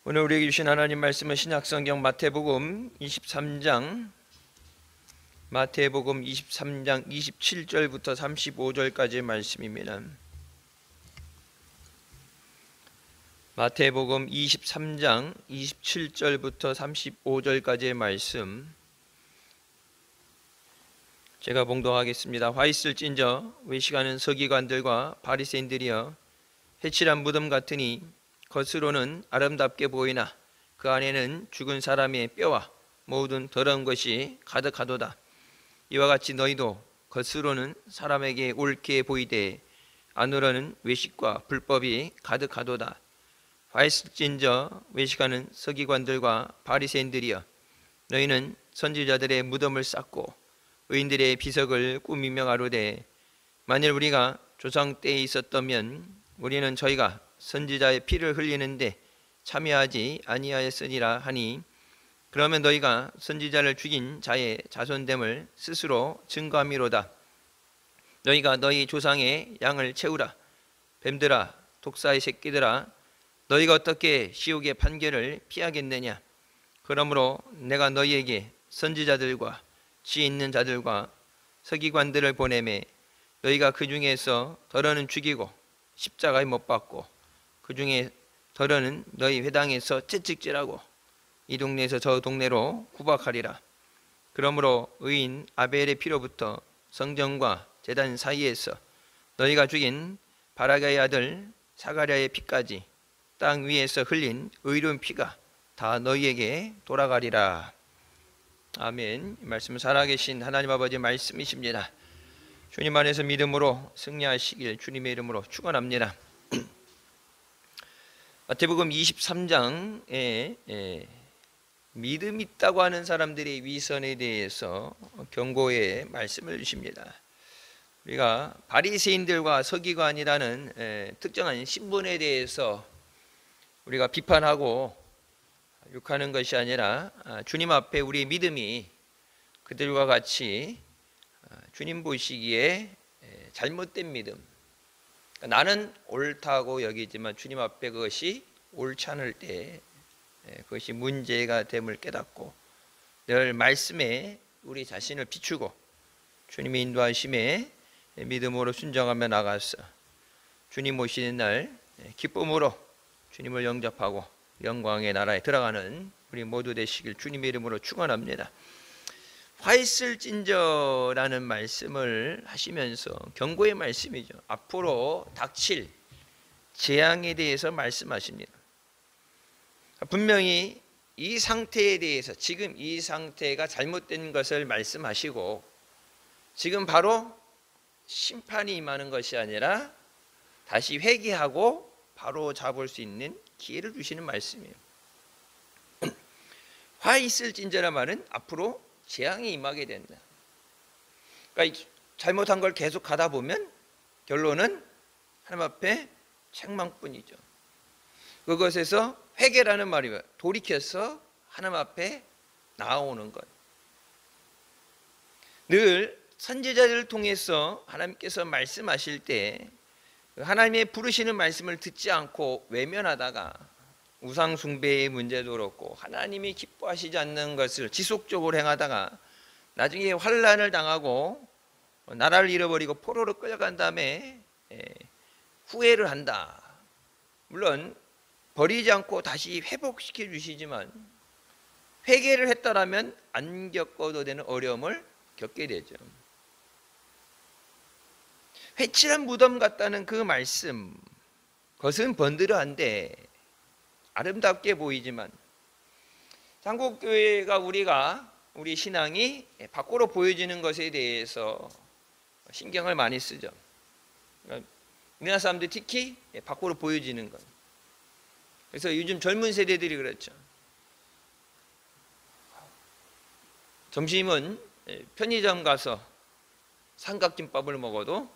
오늘 우리에게 주신 하나님 말씀은 신약성경 마태복음 23장 27절부터 35절까지의 말씀입니다. 마태복음 23장 27절부터 35절까지의 말씀 제가 봉독하겠습니다. 화 있을진저 외식하는 서기관들과 바리새인들이여, 해칠한 무덤 같으니 겉으로는 아름답게 보이나 그 안에는 죽은 사람의 뼈와 모든 더러운 것이 가득하도다. 이와 같이 너희도 겉으로는 사람에게 옳게 보이되 안으로는 외식과 불법이 가득하도다. 화 있을진저 외식하는 서기관들과 바리새인들이여, 너희는 선지자들의 무덤을 쌓고 의인들의 비석을 꾸미며 가로되, 만일 우리가 조상 때에 있었다면 우리는 저희가 선지자의 피를 흘리는데 참여하지 아니하였으리라 하니, 그러면 너희가 선지자를 죽인 자의 자손됨을 스스로 증거함이로다. 너희가 너희 조상의 양을 채우라. 뱀들아, 독사의 새끼들아, 너희가 어떻게 시옥의 판결을 피하겠느냐. 그러므로 내가 너희에게 선지자들과 지혜 있는 자들과 서기관들을 보내매 너희가 그 중에서 덜어는 죽이고 십자가에 못 박고 그 중에 덜어는 너희 회당에서 채찍질하고 이 동네에서 저 동네로 구박하리라. 그러므로 의인 아벨의 피로부터 성전과 제단 사이에서 너희가 죽인 바라가의 아들 사가랴의 피까지 땅 위에서 흘린 의로운 피가 다 너희에게 돌아가리라. 아멘. 말씀 살아계신 하나님 아버지의 말씀이십니다. 주님 안에서 믿음으로 승리하시길 주님의 이름으로 축원합니다. 마태복음 23장에 믿음 있다고 하는 사람들의 위선에 대해서 경고의 말씀을 주십니다. 우리가 바리새인들과 서기관이라는 특정한 신분에 대해서 우리가 비판하고 욕하는 것이 아니라 주님 앞에 우리의 믿음이 그들과 같이 주님 보시기에 잘못된 믿음, 나는 옳다고 여기지만 주님 앞에 그것이 옳지 않을 때 그것이 문제가 됨을 깨닫고 늘 말씀에 우리 자신을 비추고 주님의 인도하심에 믿음으로 순종하며 나가서 주님 오시는 날 기쁨으로 주님을 영접하고 영광의 나라에 들어가는 우리 모두 되시길 주님의 이름으로 축원합니다. 화 있을진저라는 말씀을 하시면서 경고의 말씀이죠. 앞으로 닥칠 재앙에 대해서 말씀하십니다. 분명히 이 상태에 대해서 지금 이 상태가 잘못된 것을 말씀하시고 지금 바로 심판이 임하는 것이 아니라 다시 회개하고 바로 잡을 수 있는 기회를 주시는 말씀이에요. 화 있을진저란 말은 앞으로 재앙이 임하게 된다. 그러니까 잘못한 걸 계속 가다 보면 결론은 하나님 앞에 책망뿐이죠. 그것에서 회개라는 말이 돌이켜서 하나님 앞에 나아오는 것. 늘 선지자들을 통해서 하나님께서 말씀하실 때 하나님의 부르시는 말씀을 듣지 않고 외면하다가 우상 숭배의 문제도 그렇고 하나님이 기뻐하시지 않는 것을 지속적으로 행하다가 나중에 환난을 당하고 나라를 잃어버리고 포로로 끌려간 다음에 후회를 한다. 물론 버리지 않고 다시 회복시켜 주시지만 회개를 했더라면 안 겪어도 되는 어려움을 겪게 되죠. 회칠한 무덤 같다는 그 말씀, 겉은 번드러한데 아름답게 보이지만 한국교회가 우리 신앙이 밖으로 보여지는 것에 대해서 신경을 많이 쓰죠. 그러니까 우리나라 사람들이 특히 밖으로 보여지는 것. 그래서 요즘 젊은 세대들이 그렇죠. 점심은 편의점 가서 삼각김밥을 먹어도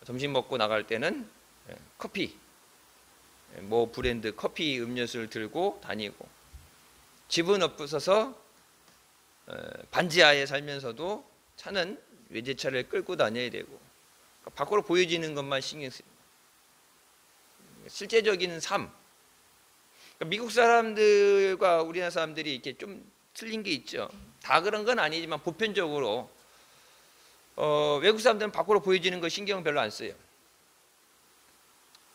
점심 먹고 나갈 때는 커피, 뭐 브랜드 커피 음료수를 들고 다니고, 집은 없어서 반지하에 살면서도 차는 외제차를 끌고 다녀야 되고, 밖으로 보여지는 것만 신경 쓰고 실제적인 삶, 미국 사람들과 우리나라 사람들이 이렇게 좀 틀린 게 있죠. 다 그런 건 아니지만 보편적으로 외국 사람들은 밖으로 보여지는 거 신경 별로 안 써요.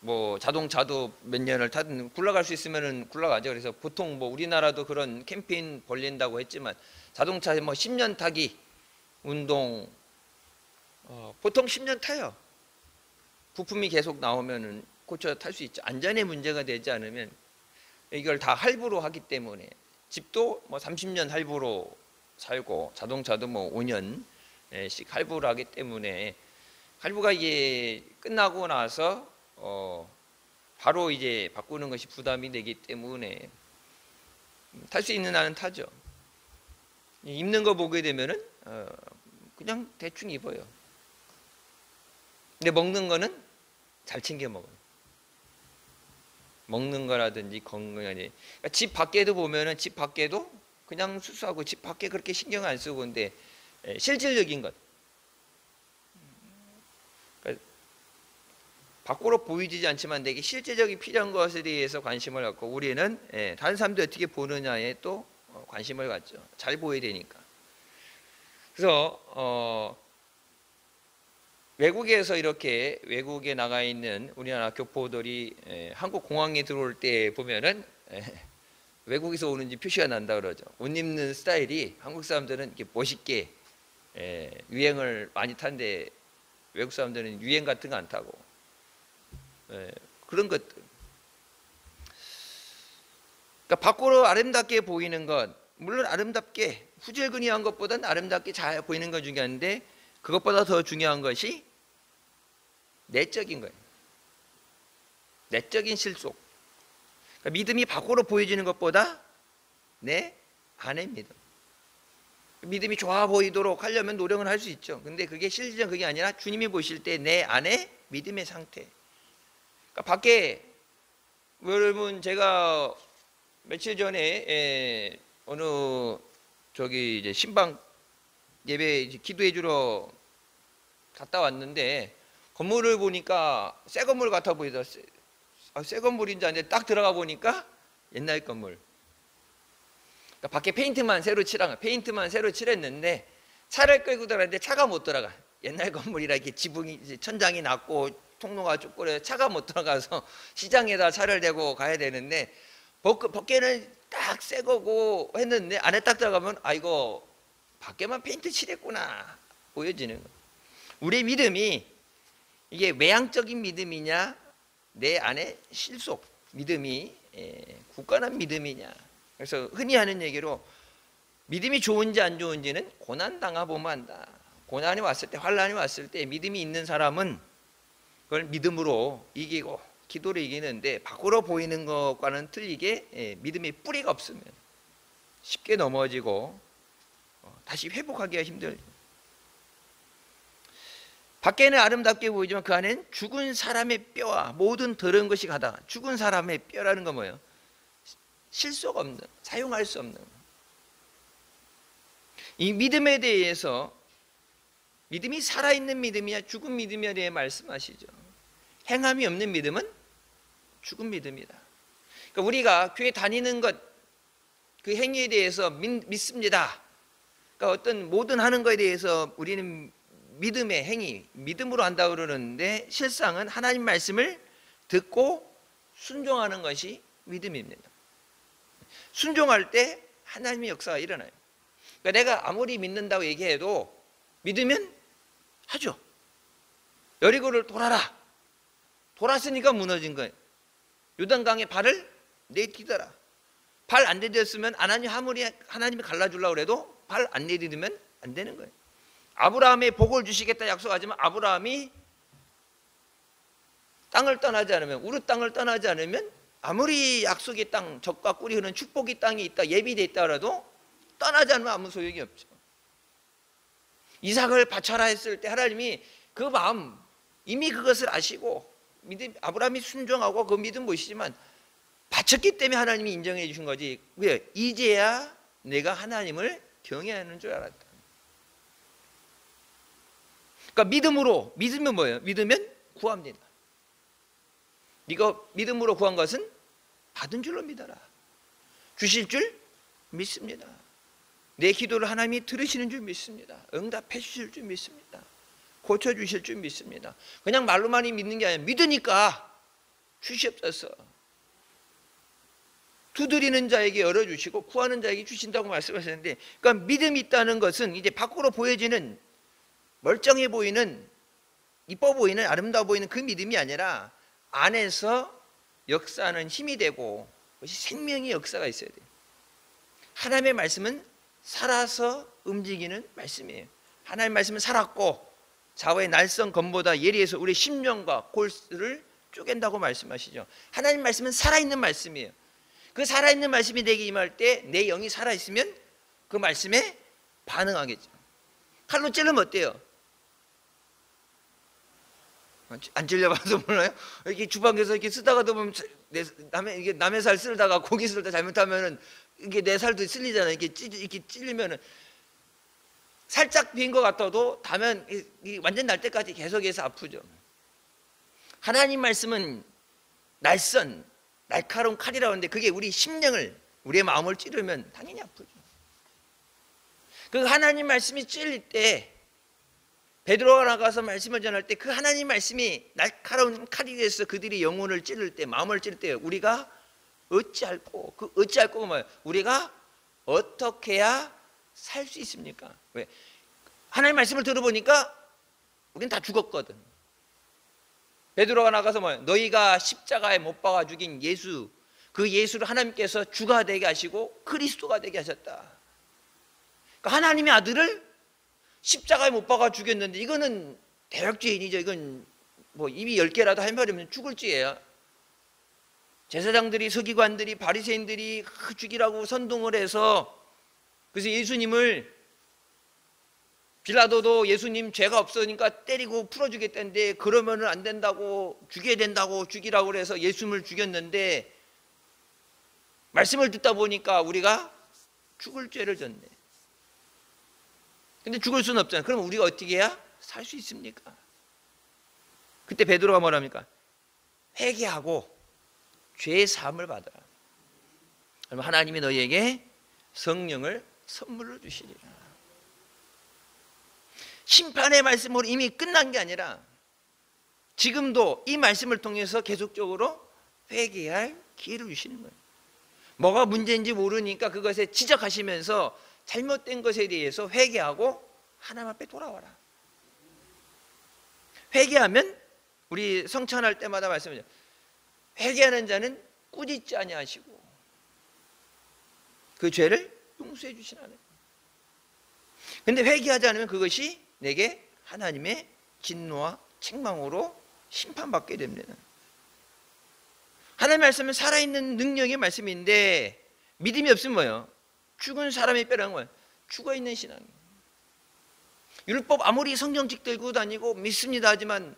뭐 자동차도 몇 년을 타든 굴러갈 수 있으면은 굴러가죠. 그래서 보통 뭐 우리나라도 그런 캠페인 벌린다고 했지만 자동차 뭐 10년 타기 운동 보통 10년 타요. 부품이 계속 나오면은 고쳐 탈 수 있죠. 안전에 문제가 되지 않으면 이걸 다 할부로 하기 때문에 집도 뭐 30년 할부로 살고 자동차도 뭐 5년씩 할부를 하기 때문에 할부가 이게 끝나고 나서 바로 이제 바꾸는 것이 부담이 되기 때문에 탈 수 있는 한은 타죠. 입는 거 보게 되면은 그냥 대충 입어요. 근데 먹는 거는 잘 챙겨 먹어요. 먹는 거라든지 건강이 그러니까 집 밖에도 보면은 집 밖에도 그냥 수수하고 집 밖에 그렇게 신경 안 쓰고 근데 실질적인 것 그러니까 밖으로 보이지 않지만 되게 실제적인 필요한 것에 대해서 관심을 갖고 우리는 다른 사람들이 어떻게 보느냐에 또 관심을 갖죠. 잘 보여야 되니까. 그래서 외국에서 이렇게 외국에 나가 있는 우리나라 교포들이 한국 공항에 들어올 때 보면은 외국에서 오는지 표시가 난다 그러죠. 옷 입는 스타일이 한국 사람들은 이렇게 멋있게 유행을 많이 탄데 외국 사람들은 유행 같은 거 안 타고 그런 것들. 그러니까 밖으로 아름답게 보이는 것 물론 아름답게 후질근이한 것보다는 아름답게 잘 보이는 건 중요한데 그것보다 더 중요한 것이 내적인 거예요. 내적인 실속. 그러니까 믿음이 밖으로 보여지는 것보다 내 안의 믿음. 믿음이 좋아 보이도록 하려면 노력은 할 수 있죠. 근데 그게 실질적인 그게 아니라 주님이 보실 때 내 안의 믿음의 상태. 그러니까 밖에 여러분 제가 며칠 전에 어느 저기 이제 신방 예배 기도해 주러 갔다 왔는데 건물을 보니까 새 건물 같아 보이더라. 새 건물인지 아닌데 딱 들어가 보니까 옛날 건물. 그러니까 밖에 페인트만 새로 칠했는데 차를 끌고 들어갔는데 차가 못 들어가. 옛날 건물이라 이렇게 지붕이 천장이 낮고 통로가 쭈그려 차가 못 들어가서 시장에다 차를 대고 가야 되는데 밖에는 딱 새 거고 했는데 안에 딱 들어가면 이거 밖에만 페인트 칠했구나 보여지는 거. 우리 믿음이 이게 외향적인 믿음이냐 내 안에 실속 믿음이 굳건한 믿음이냐. 그래서 흔히 하는 얘기로 믿음이 좋은지 안 좋은지는 고난 당해보면 안다. 고난이 왔을 때 환난이 왔을 때 믿음이 있는 사람은 그걸 믿음으로 이기고 기도로 이기는데 밖으로 보이는 것과는 틀리게 믿음의 뿌리가 없으면 쉽게 넘어지고 다시 회복하기가 힘들죠. 밖에는 아름답게 보이지만 그 안에는 죽은 사람의 뼈와 모든 더러운 것이 가다. 죽은 사람의 뼈라는 건 뭐예요? 실속 없는, 사용할 수 없는. 이 믿음에 대해서 믿음이 살아있는 믿음이냐 죽은 믿음이냐에 대해 말씀하시죠. 행함이 없는 믿음은 죽은 믿음이다. 그러니까 우리가 교회 다니는 것, 그 행위에 대해서 믿습니다. 그러니까 어떤 모든 하는 것에 대해서 우리는 믿음의 행위, 믿음으로 한다고 그러는데 실상은 하나님 말씀을 듣고 순종하는 것이 믿음입니다. 순종할 때 하나님의 역사가 일어나요. 그러니까 내가 아무리 믿는다고 얘기해도 믿으면 하죠. 여리고를 돌아라. 돌았으니까 무너진 거예요. 요단강에 발을 내디뎌라. 발 안 내디뎠으면 아무리 하나님이 갈라주려고 해도 발 안 내디디면 안 되는 거예요. 아브라함의 복을 주시겠다 약속하지만 아브라함이 땅을 떠나지 않으면 우르 땅을 떠나지 않으면 아무리 약속의 땅 젖과 꿀이 흐르는 축복의 땅이 있다 예비돼 있다 하더라도 떠나지 않으면 아무 소용이 없죠. 이삭을 바쳐라 했을 때 하나님이 그 마음 이미 그것을 아시고 믿음 아브라함이 순종하고 그 믿음 보시지만 바쳤기 때문에 하나님이 인정해 주신 거지. 왜? 이제야 내가 하나님을 경외하는 줄 알았다. 그러니까 믿으면 뭐예요? 믿으면 구합니다. 이거 믿음으로 구한 것은 받은 줄로 믿어라. 주실 줄 믿습니다. 내 기도를 하나님이 들으시는 줄 믿습니다. 응답해 주실 줄 믿습니다. 고쳐주실 줄 믿습니다. 그냥 말로만 믿는 게 아니라 믿으니까 주시옵소서. 두드리는 자에게 열어주시고 구하는 자에게 주신다고 말씀하셨는데, 그러니까 믿음이 있다는 것은 이제 밖으로 보여지는 멀쩡해 보이는, 이뻐 보이는, 아름다워 보이는 그 믿음이 아니라 안에서 역사하는 힘이 되고 그것이 생명의 역사가 있어야 돼요. 하나님의 말씀은 살아서 움직이는 말씀이에요. 하나님의 말씀은 살았고 좌우의 날선 검보다 예리해서 우리 심령과 골수를 쪼갠다고 말씀하시죠. 하나님 말씀은 살아있는 말씀이에요. 그 살아있는 말씀이 내게 임할 때 내 영이 살아있으면 그 말씀에 반응하겠죠. 칼로 찌르면 어때요? 안 찔려봐도 몰라요? 이렇게 주방에서 이렇게 쓰다가도 보면 남의 살 쓸다가 고기 쓸다 잘못하면은 이게 내 살도 쓸리잖아요. 이렇게 찔리면은 살짝 빈 것 같아도 다면 완전 날 때까지 계속해서 아프죠. 하나님 말씀은 날카로운 칼이라고 하는데 그게 우리 심령을, 우리의 마음을 찌르면 당연히 아프죠. 그 하나님 말씀이 찔릴 때, 베드로가 나가서 말씀을 전할 때 그 하나님 말씀이 날카로운 칼이 돼서 그들이 영혼을 찌를 때, 마음을 찌를 때 우리가 어찌할꼬, 그 어찌할꼬가 뭐예요? 우리가 어떻게 해야 살 수 있습니까? 왜? 하나님 말씀을 들어보니까 우리는 다 죽었거든. 베드로가 나가서 뭐예요? 너희가 십자가에 못 박아 죽인 예수, 그 예수를 하나님께서 주가 되게 하시고 그리스도가 되게 하셨다. 그러니까 하나님의 아들을 십자가에 못 박아 죽였는데 이거는 대역죄인이죠. 이건 뭐 입이 10개라도 할 말이 없는 죽을 죄예요. 제사장들이, 서기관들이, 바리새인들이 죽이라고 선동을 해서, 그래서 예수님을, 빌라도도 예수님 죄가 없으니까 때리고 풀어주겠다는데 그러면은 안 된다고, 죽여야 된다고 죽이라고 그래서 예수님을 죽였는데 말씀을 듣다 보니까 우리가 죽을 죄를 졌네. 근데 죽을 수는 없잖아요. 그럼 우리가 어떻게 해야 살 수 있습니까? 그때 베드로가 뭐랍니까? 회개하고 죄의 사함을 받아라. 그러면 하나님이 너희에게 성령을 선물로 주시리라. 심판의 말씀으로 이미 끝난 게 아니라 지금도 이 말씀을 통해서 계속적으로 회개할 기회를 주시는 거예요. 뭐가 문제인지 모르니까 그것에 지적하시면서 잘못된 것에 대해서 회개하고 하나님 앞에 돌아와라. 회개하면, 우리 성찬할 때마다 말씀하죠. 회개하는 자는 꾸짖지 아니하시고 그 죄를 용서해 주시는 하나님. 근데 회개하지 않으면 그것이 내게 하나님의 진노와 책망으로 심판받게 됩니다. 하나님의 말씀은 살아있는 능력의 말씀인데 믿음이 없으면 뭐예요? 죽은 사람의 뼈라는 거예요. 죽어있는 신앙이에요. 율법 아무리 성경책 들고 다니고 믿습니다 하지만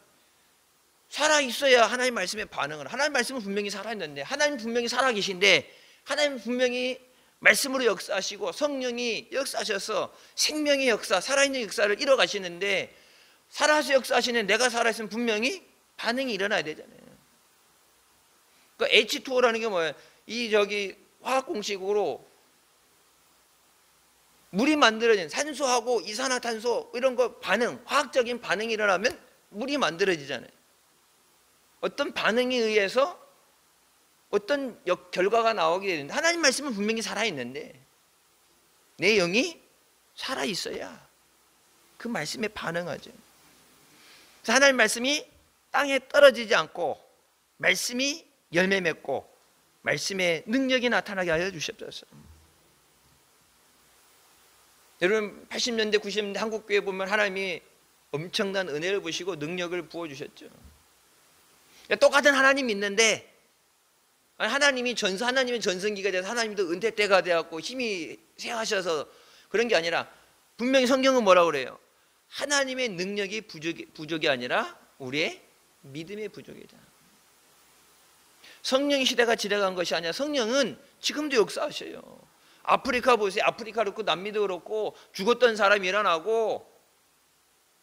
살아있어야 하나님 말씀에 반응을. 하나님 말씀은 분명히 살아있는데, 하나님 분명히 살아계신데, 하나님 분명히 말씀으로 역사하시고 성령이 역사하셔서 생명의 역사, 살아있는 역사를 이뤄가시는데, 살아서 역사하시는 내가 살아있으면 분명히 반응이 일어나야 되잖아요. 그러니까 H2O라는 게 뭐예요? 이 화학 공식으로 물이 만들어진, 산소하고 이산화탄소 이런 거 반응, 화학적인 반응이 일어나면 물이 만들어지잖아요. 어떤 반응에 의해서 어떤 결과가 나오게 되는데, 하나님 말씀은 분명히 살아있는데 내 영이 살아있어야 그 말씀에 반응하죠. 그래서 하나님 말씀이 땅에 떨어지지 않고 말씀이 열매 맺고 말씀의 능력이 나타나게 하여 주시옵소서. 여러분 80년대 90년대 한국교회 보면 하나님이 엄청난 은혜를 부시고 능력을 부어주셨죠. 똑같은 하나님이 있는데 하나님의 전성기가 돼서 하나님도 은퇴 때가 되었고 힘이 쇠하셔서 그런 게 아니라 분명히 성경은 뭐라고 그래요? 하나님의 능력이 부족이 아니라 우리의 믿음의 부족이다. 성령의 시대가 지나간 것이 아니라 성령은 지금도 역사하셔요. 아프리카 보세요. 아프리카도 그렇고 남미도 그렇고 죽었던 사람이 일어나고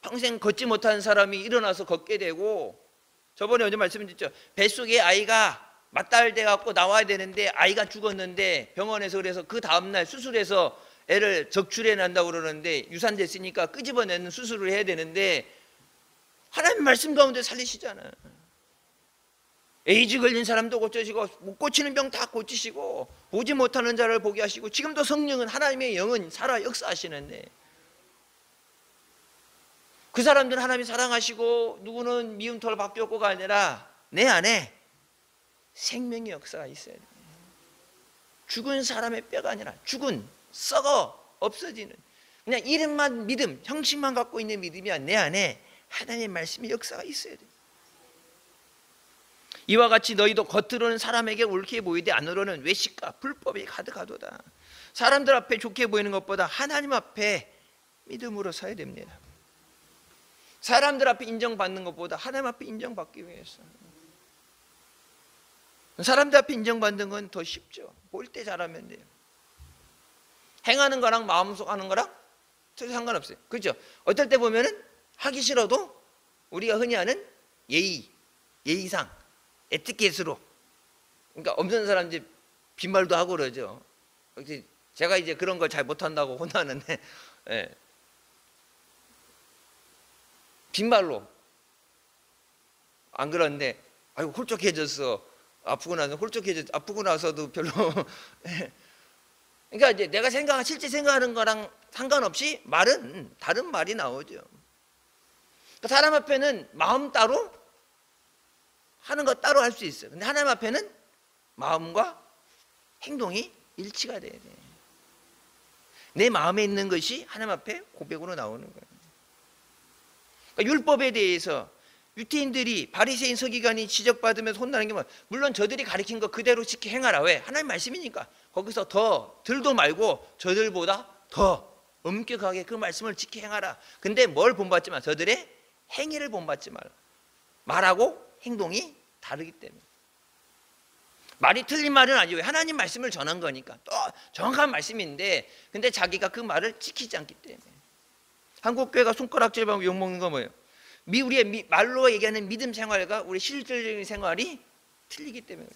평생 걷지 못한 사람이 일어나서 걷게 되고, 저번에 언제 말씀드렸죠? 뱃속에 아이가 맞달돼 갖고 나와야 되는데 아이가 죽었는데 병원에서 그래서 그 다음날 수술해서 애를 적출해 난다고 그러는데 유산됐으니까 끄집어내는 수술을 해야 되는데 하나님 말씀 가운데 살리시잖아. 에이즈 걸린 사람도 고쳐지고 못 고치는 병 다 고치시고 보지 못하는 자를 보게 하시고 지금도 성령은 하나님의 영은 살아 역사하시는데 그 사람들은 하나님이 사랑하시고 누구는 미운 털 바뀌었고가 아니라 내 안에 생명의 역사가 있어야 돼. 죽은 사람의 뼈가 아니라 죽은 썩어 없어지는 그냥 이름만 믿음 형식만 갖고 있는 믿음이 아니라 내 안에 하나님의 말씀의 역사가 있어야 돼. 이와 같이 너희도 겉으로는 사람에게 옳게 보이되 안으로는 외식과 불법이 가득하도다. 사람들 앞에 좋게 보이는 것보다 하나님 앞에 믿음으로 서야 됩니다. 사람들 앞에 인정받는 것보다 하나님 앞에 인정받기 위해서. 사람들 앞에 인정받는 건 더 쉽죠. 볼 때 잘하면 돼요. 행하는 거랑 마음속 하는 거랑 전혀 상관없어요. 그렇죠? 어떨 때 보면은 하기 싫어도 우리가 흔히 하는 예의상 에티켓으로 그러니까 없는 사람 이제 빈말도 하고 그러죠. 제가 이제 그런 걸 잘 못한다고 혼나는데 예. 빈말로 안 그러는데 아이고 홀쭉해졌어. 아프고 나서도 별로 그러니까 이제 내가 실제 생각하는 거랑 상관없이 말은 다른 말이 나오죠. 그러니까 사람 앞에는 마음 따로 하는 거 따로 할 수 있어요. 근데 하나님 앞에는 마음과 행동이 일치가 돼야 돼. 내 마음에 있는 것이 하나님 앞에 고백으로 나오는 거예요. 그러니까 율법에 대해서 유태인들이 바리새인 서기관이 지적받으면서 혼나는 게 뭐야? 물론 저들이 가르친 거 그대로 지켜 행하라. 왜? 하나님 말씀이니까. 거기서 더 들도 말고 저들보다 더 엄격하게 그 말씀을 지켜 행하라. 근데 뭘 본받지 마. 저들의 행위를 본받지 말라. 말하고 행동이 다르기 때문에. 말이 틀린 말은 아니고 하나님 말씀을 전한 거니까 또 정확한 말씀인데 근데 자기가 그 말을 지키지 않기 때문에. 한국교회가 손가락질하고 욕먹는 거 뭐예요? 우리의 말로 얘기하는 믿음 생활과 우리 실질적인 생활이 틀리기 때문에.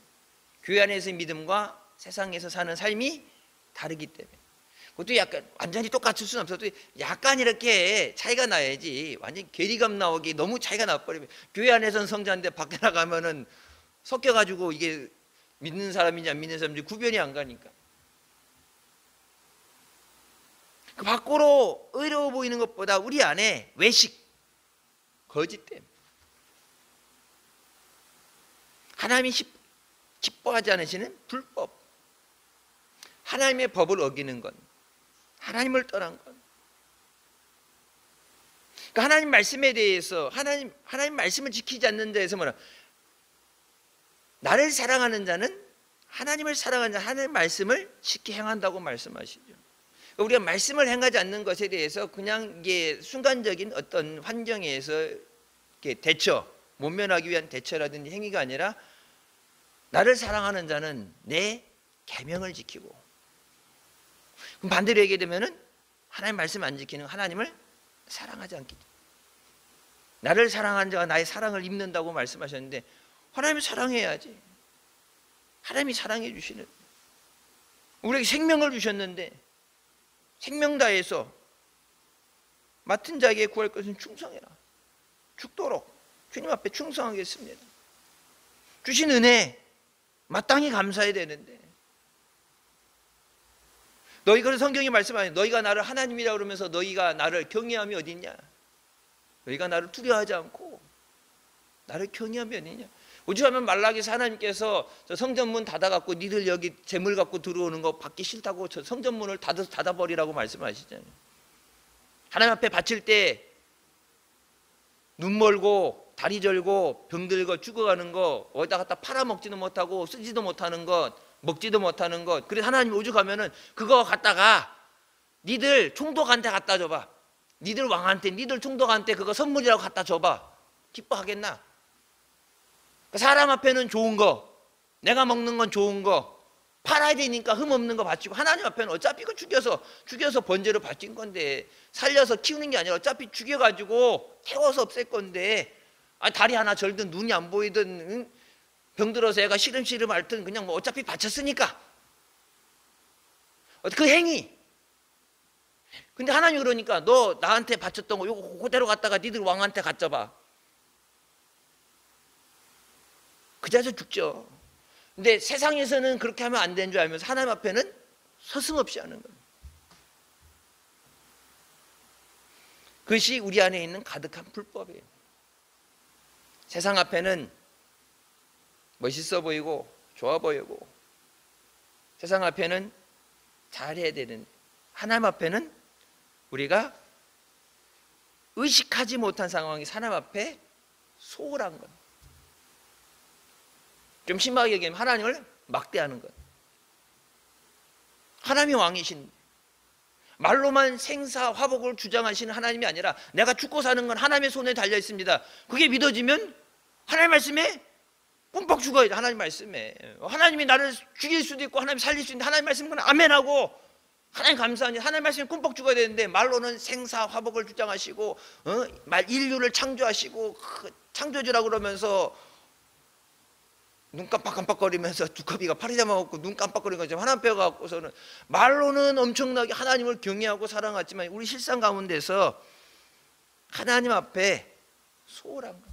교회 안에서의 믿음과 세상에서 사는 삶이 다르기 때문에. 그것도 약간 완전히 똑같을 수는 없어도 약간 이렇게 차이가 나야지 완전히 괴리감 나오기 너무 차이가 나버리면 교회 안에서는 성자인데 밖에 나가면은 섞여가지고 이게 믿는 사람인지 안 믿는 사람인지 구별이 안 가니까. 그 밖으로 의로워 보이는 것보다 우리 안에 외식, 거짓 때문에 하나님이 기뻐하지 않으시는 불법, 하나님의 법을 어기는 것, 하나님을 떠난 것. 그러니까 하나님 말씀에 대해서 하나님 말씀을 지키지 않는 자에서 뭐라? 나를 사랑하는 자는 하나님을 사랑하는 자, 하나님 말씀을 지키 행한다고 말씀하시죠. 그러니까 우리가 말씀을 행하지 않는 것에 대해서 그냥 이게 순간적인 어떤 환경에서 이렇게 모면하기 위한 대처라든지 행위가 아니라 나를 사랑하는 자는 내 계명을 지키고. 그럼 반대로 얘기되면은 하나님 말씀 안 지키는 하나님을 사랑하지 않기. 나를 사랑하는 자가 나의 사랑을 입는다고 말씀하셨는데 하나님을 사랑해야지. 하나님이 사랑해 주시는 우리에게 생명을 주셨는데 생명 다해서 맡은 자에게 구할 것은 충성해라. 죽도록 주님 앞에 충성하겠습니다. 주신 은혜 마땅히 감사해야 되는데 너희가 성경이 말씀하는 너희가 나를 하나님이라고 그러면서 너희가 나를 경외함이 어디 있냐? 너희가 나를 두려워하지 않고 나를 경외함이 어디 있냐? 오죽하면 말라기에서 하나님께서 저 성전문 닫아갖고 니들 여기 재물 갖고 들어오는 거 받기 싫다고 저 성전문을 닫아버리라고 말씀하시잖아요. 하나님 앞에 바칠 때 눈 멀고 다리 절고 병들고 죽어가는 거 어디다 갖다 팔아먹지도 못하고 쓰지도 못하는 것 먹지도 못하는 것. 그래서 하나님 오죽하면은 그거 갖다가 니들 총독한테 갖다 줘봐. 니들 왕한테 니들 총독한테 그거 선물이라고 갖다 줘봐. 기뻐하겠나? 사람 앞에는 좋은 거 내가 먹는 건 좋은 거 팔아야 되니까 흠없는 거 바치고 하나님 앞에는 어차피 그 죽여서 번제로 바친 건데 살려서 키우는 게 아니라 어차피 죽여가지고 태워서 없앨 건데 다리 하나 절든 눈이 안 보이든 병들어서 애가 시름시름 앓든 그냥 뭐 어차피 바쳤으니까 그 행위. 근데 하나님 그러니까 너 나한테 바쳤던 거 이거 그대로 갖다가 니들 왕한테 갖져봐. 그 자리에서 죽죠. 근데 세상에서는 그렇게 하면 안 되는 줄 알면서 하나님 앞에는 서슴없이 하는 거예요. 그것이 우리 안에 있는 가득한 불법이에요. 세상 앞에는 멋있어 보이고 좋아 보이고 세상 앞에는 잘해야 되는, 하나님 앞에는 우리가 의식하지 못한 상황이 하나님 앞에 소홀한 것. 좀 심하게 얘기하면 하나님을 막대하는 것. 하나님이 왕이신, 말로만 생사 화복을 주장하시는 하나님이 아니라 내가 죽고 사는 건 하나님의 손에 달려 있습니다. 그게 믿어지면 하나님 말씀에 꿈뻑 죽어야 돼. 하나님 말씀에 하나님이 나를 죽일 수도 있고 하나님 살릴 수 있는데 하나님 말씀은 아멘하고 하나님 감사하니 하나님 말씀에 꿈뻑 죽어야 되는데 말로는 생사 화복을 주장하시고 인류를 창조하시고 창조주라고 그러면서 눈 깜빡깜빡거리면서 두꺼비가 파리 잡아먹고 눈 깜빡거리는 것처럼 하나님 빼갖고서는 말로는 엄청나게 하나님을 경외하고 사랑하지만 우리 실상 가운데서 하나님 앞에 소홀한 것.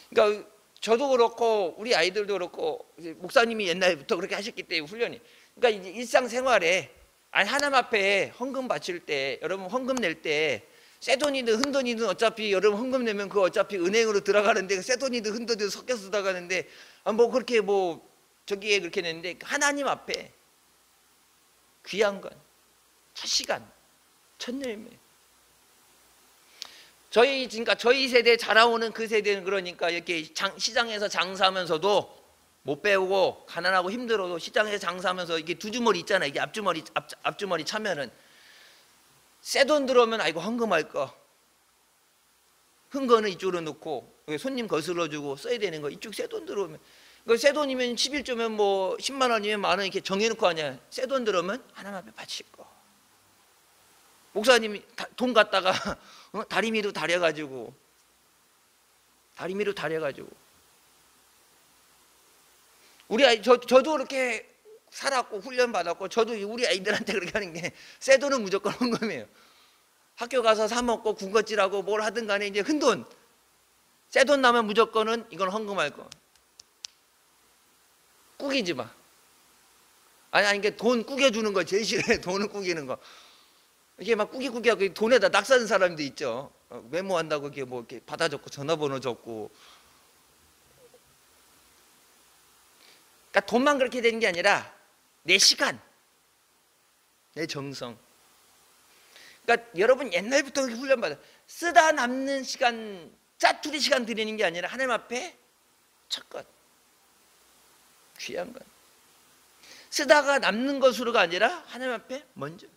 그러니까 저도 그렇고 우리 아이들도 그렇고 목사님이 옛날부터 그렇게 하셨기 때문에 훈련이, 그러니까 이제 일상생활에 하나님 앞에 헌금 바칠 때, 여러분 헌금 낼 때 새 돈이든 큰 돈이든 어차피 여러분 헌금 내면 그거 어차피 은행으로 들어가는데 새 돈이든 큰 돈이든 섞여서 들어가는데 뭐 그렇게 뭐 저기에 그렇게 냈는데 하나님 앞에 귀한 건 첫 시간, 첫 열매. 그러니까 저희 세대에 자라오는 그 세대는 그러니까 이렇게 시장에서 장사하면서도 못 배우고 가난하고 힘들어도 시장에서 장사하면서 이게 두 주머니 있잖아요. 이게 앞주머니 차면은 새 돈 들어오면 아이고 헌금할 거, 큰 거는 이쪽으로 넣고 손님 거슬러주고 써야 되는 거 이쪽 새 돈 들어오면, 새 돈이면 11조면 뭐 10만 원이면 만 원 이렇게 정해놓고 하냐. 새 돈 들어오면 하나님 앞에 바칠 거. 목사님이 돈 갖다가 다리미로 다려가지고 우리 아이 저도 그렇게 살았고 훈련 받았고 저도 우리 아이들한테 그렇게 하는 게 새 돈은 무조건 헌금이에요. 학교 가서 사 먹고 군것질하고 뭘 하든 간에 이제 큰 돈, 새 돈 나면 무조건은 이건 헌금할 거. 꾸기지 마. 아니 이게 돈 꾸겨주는 거 제일 싫어해. 돈을 꾸기는 거. 이게 막 꾸기하고 돈에다 낙서하는 사람도 있죠. 메모한다고 이게 뭐 이렇게 받아 적고 전화번호 적고. 그러니까 돈만 그렇게 되는 게 아니라 내 시간, 내 정성. 그러니까 여러분 옛날부터 그렇게 훈련받아. 쓰다 남는 시간, 짜투리 시간 드리는 게 아니라 하나님 앞에 첫 것, 귀한 것. 쓰다가 남는 것으로가 아니라 하나님 앞에 먼저.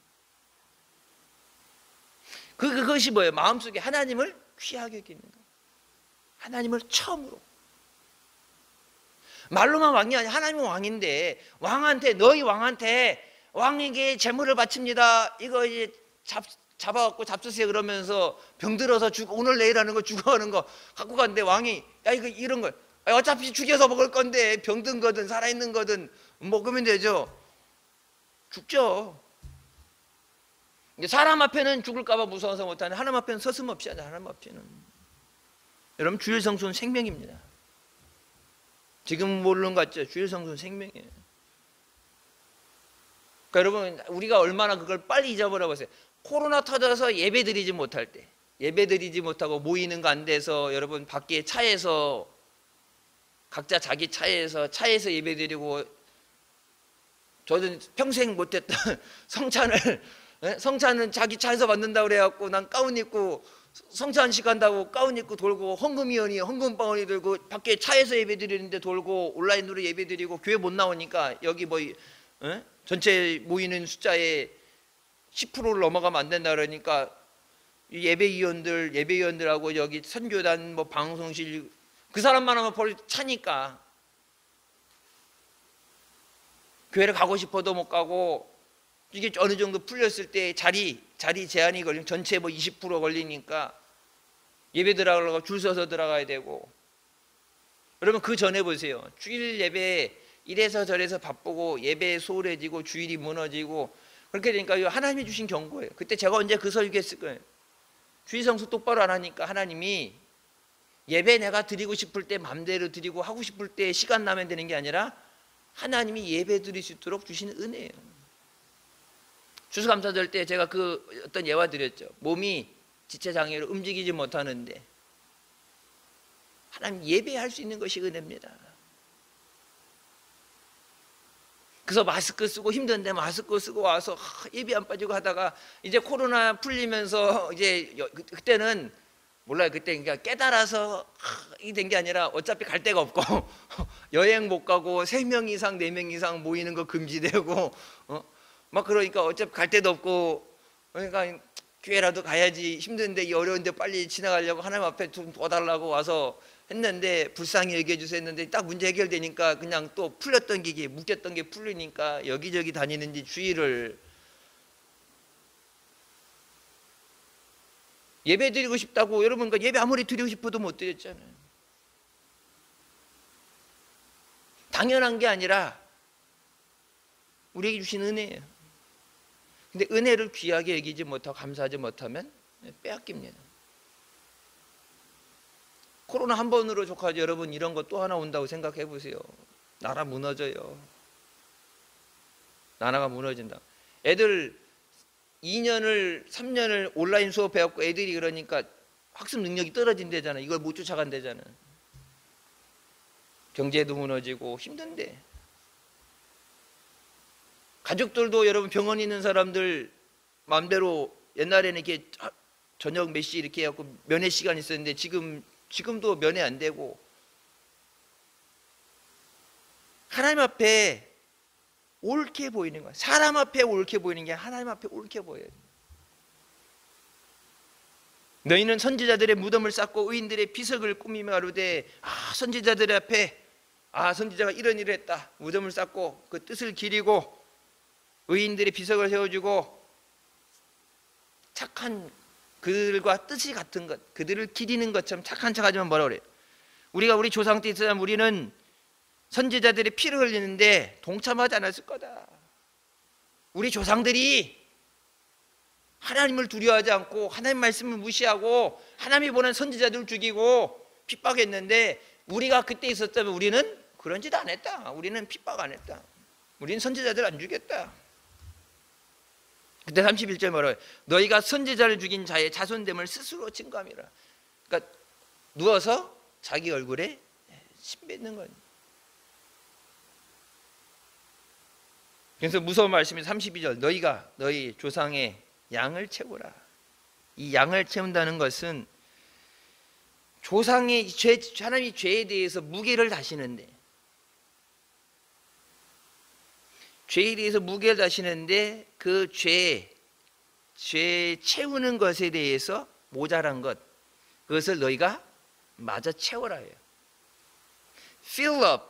그것이 뭐예요? 마음속에 하나님을 귀하게 여기는 거. 하나님을 처음으로. 말로만 왕이 아니라 하나님은 왕인데 너희 왕한테 왕에게 재물을 바칩니다. 이거 이제 잡아갖고 잡수세요 그러면서 병들어서 오늘 내일 하는 거 죽어가는 거 갖고 갔는데 왕이 야 이거 이런 거 어차피 죽여서 먹을 건데 병든 거든 살아있는 거든 먹으면 되죠. 죽죠. 사람 앞에는 죽을까봐 무서워서 못하는, 하나님 앞에는 서슴없이 하자. 하나님 앞에는 여러분 주일 성수는 생명입니다. 지금 모르는 것 같죠? 주일 성수는 생명이에요. 그러니까 여러분 우리가 얼마나 그걸 빨리 잊어버려 보세요. 코로나 터져서 예배 드리지 못할 때, 예배 드리지 못하고 모이는 거 안 돼서 여러분 밖에 차에서 각자 자기 차에서 예배 드리고, 저는 평생 못했던 성찬은 자기 차에서 받는다고 그래갖고 난 가운 입고 성찬식 한다고 가운 입고 돌고, 헌금위원이 헌금방울이 들고 밖에 차에서 예배 드리는데 돌고 온라인으로 예배 드리고 교회 못 나오니까 여기 뭐 전체 모이는 숫자의 10%를 넘어가면 안 된다 그러니까 예배위원들하고 여기 선교단 뭐 방송실 그 사람만 하면 벌 차니까 교회를 가고 싶어도 못 가고, 이게 어느 정도 풀렸을 때 자리 제한이 걸리면 전체 뭐 20% 걸리니까 예배 들어가려고 줄 서서 들어가야 되고. 여러분 그 전에 보세요. 주일 예배 이래서 저래서 바쁘고 예배에 소홀해지고 주일이 무너지고 그렇게 되니까 이거 하나님이 주신 경고예요. 그때 제가 언제 그 설교했을 거예요. 주일 성수 똑바로 안 하니까 하나님이 예배 내가 드리고 싶을 때 마음대로 드리고 하고 싶을 때 시간 나면 되는 게 아니라 하나님이 예배 드릴 수 있도록 주시는 은혜예요. 추수감사절 때 제가 그 어떤 예화 드렸죠. 몸이 지체장애로 움직이지 못하는데 하나님 예배할 수 있는 것이 은혜입니다. 그래서 마스크 쓰고 힘든데 마스크 쓰고 와서 예배 안 빠지고 하다가 이제 코로나 풀리면서 이제 그때는 몰라요. 그때 그러니까 깨달아서 이게 된 게 아니라 어차피 갈 데가 없고 여행 못 가고 3명 이상 4명 이상 모이는 거 금지되고 막 그러니까 어차피 갈 데도 없고 그러니까 교회라도 가야지 힘든데 이 어려운데 빨리 지나가려고 하나님 앞에 좀 도와달라고 와서 했는데 불쌍히 여겨해 주세요 했는데 딱 문제 해결되니까 그냥 또 풀렸던 게 묶였던 게 풀리니까 여기저기 다니는지 주의를 예배 드리고 싶다고 여러분 그러니까 예배 아무리 드리고 싶어도 못 드렸잖아요. 당연한 게 아니라 우리에게 주신 은혜예요. 근데 은혜를 귀하게 여기지 못하고 감사하지 못하면 빼앗깁니다. 코로나 한 번으로 족하지 여러분 이런 거 또 하나 온다고 생각해 보세요. 나라 무너져요. 나라가 무너진다. 애들 2년을 3년을 온라인 수업 배웠고 애들이 그러니까 학습 능력이 떨어진대잖아. 이걸 못 쫓아간대잖아. 경제도 무너지고 힘든데 가족들도 여러분 병원에 있는 사람들 마음대로 옛날에는 이렇게 저녁 몇 시 이렇게 해갖고 면회 시간이 있었는데 지금도 면회 안 되고 하나님 앞에 옳게 보이는 거야. 사람 앞에 옳게 보이는 게 하나님 앞에 옳게 보여요. 너희는 선지자들의 무덤을 쌓고 의인들의 비석을 꾸미며 가로되 선지자들 앞에 선지자가 이런 일을 했다. 무덤을 쌓고 그 뜻을 기리고 의인들의 비석을 세워주고 착한 그들과 뜻이 같은 것 그들을 기리는 것처럼 착한 척하지만 뭐라 그래요? 우리 조상 때 있었다면 우리는 선지자들의 피를 흘리는데 동참하지 않았을 거다. 우리 조상들이 하나님을 두려워하지 않고 하나님 말씀을 무시하고 하나님이 보낸 선지자들을 죽이고 핍박했는데 우리가 그때 있었다면 우리는 그런 짓 안 했다. 우리는 핍박 안 했다. 우리는 선지자들 안 죽였다. 그때 31절 뭐라고 해요? 너희가 선지자를 죽인 자의 자손됨을 스스로 증거함이라. 그러니까 누워서 자기 얼굴에 침 뱉는 거예요. 그래서 무서운 말씀이 32절 너희 조상의 양을 채우라. 이 양을 채운다는 것은 조상의 하나님이 죄에 대해서 무게를 다시는데 죄에 대해서 무게를 다시는데 그 죄 채우는 것에 대해서 모자란 것 그것을 너희가 마저 채워라 해요. Fill up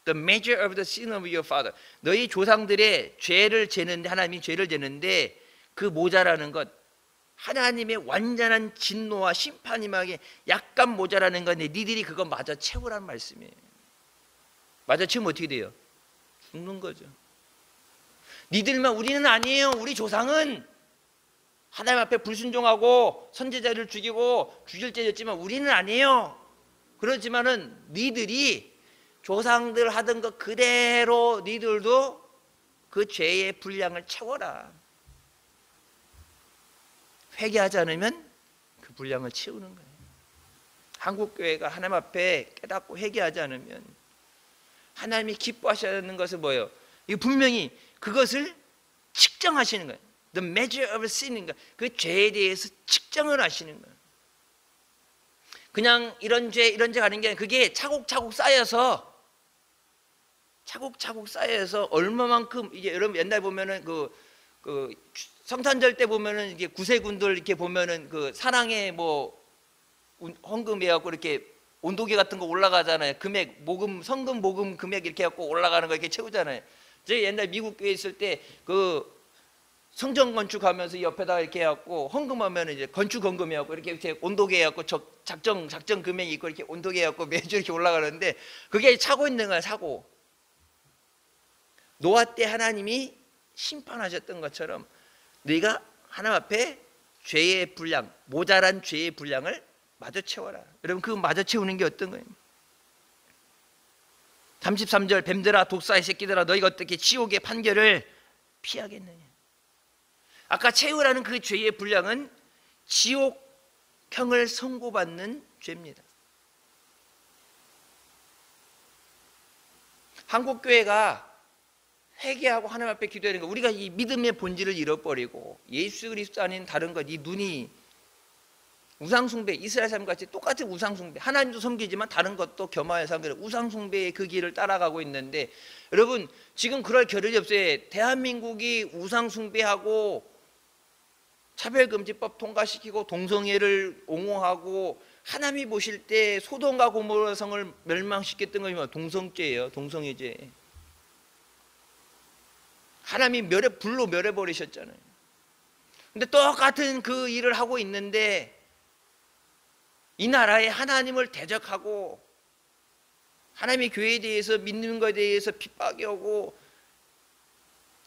the measure of the sin of your father. 너희 조상들의 죄를 재는데 하나님이 죄를 재는데 그 모자라는 것 하나님의 완전한 진노와 심판이 임하게 약간 모자라는 건데 니들이 그거 마저 채우라는 말씀이에요. 마저 채우면 어떻게 돼요? 죽는 거죠. 니들만 우리는 아니에요. 우리 조상은 하나님 앞에 불순종하고 선지자를 죽이고 죽일 죄였지만 우리는 아니에요. 그렇지만은 니들이 조상들 하던 것 그대로 니들도 그 죄의 분량을 채워라. 회개하지 않으면 그 분량을 채우는 거예요. 한국교회가 하나님 앞에 깨닫고 회개하지 않으면 하나님이 기뻐하시는 것은 뭐예요? 이거 분명히 그것을 측정하시는 거예요. The measure of sin인가 그 죄에 대해서 측정을 하시는 거예요. 그냥 이런 죄 가는 게 아니라 그게 차곡차곡 쌓여서 얼마만큼 이게 여러분 옛날 보면은 그 성탄절 때 보면은 이게 구세군들 이렇게 보면은 그 사랑의 뭐 헌금해갖고 이렇게 온도계 같은 거 올라가잖아요. 금액 모금 성금 모금 금액 이렇게 해갖고 올라가는 거 이렇게 채우잖아요. 저희 옛날 미국 교회 있을 때 그 성전 건축하면서 옆에다가 이렇게 해갖고 헌금하면 이제 건축 헌금해갖고 이렇게 온도계 해갖고 작정 금액이 있고 이렇게 온도계 해갖고 매주 이렇게 올라가는데 그게 차고 있는 거야. 차고. 노아 때 하나님이 심판하셨던 것처럼 너희가 하나님 앞에 죄의 분량, 모자란 죄의 분량을 마저 채워라. 여러분 그 마저 채우는 게 어떤 거예요? 33절 뱀들아 독사의 새끼들아 너희가 어떻게 지옥의 판결을 피하겠느냐. 아까 채우라는 그 죄의 분량은 지옥형을 선고받는 죄입니다. 한국교회가 회개하고 하나님 앞에 기도하는 거, 우리가 이 믿음의 본질을 잃어버리고 예수 그리스도 아닌 다른 것, 이 눈이 우상숭배, 이스라엘 사람같이 똑같은 우상숭배, 하나님도 섬기지만 다른 것도 겸하여서 우상숭배의 그 길을 따라가고 있는데, 여러분 지금 그럴 겨를이 없어요. 대한민국이 우상숭배하고 차별금지법 통과시키고 동성애를 옹호하고 하나님이 보실 때 소돔과 고모라 성을 멸망시켰던 것이 동성죄예요. 동성애죄. 하나님이 불로 멸해버리셨잖아요. 근데 똑같은 그 일을 하고 있는데 이 나라에 하나님을 대적하고 하나님의 교회에 대해서 믿는 것에 대해서 핍박이 오고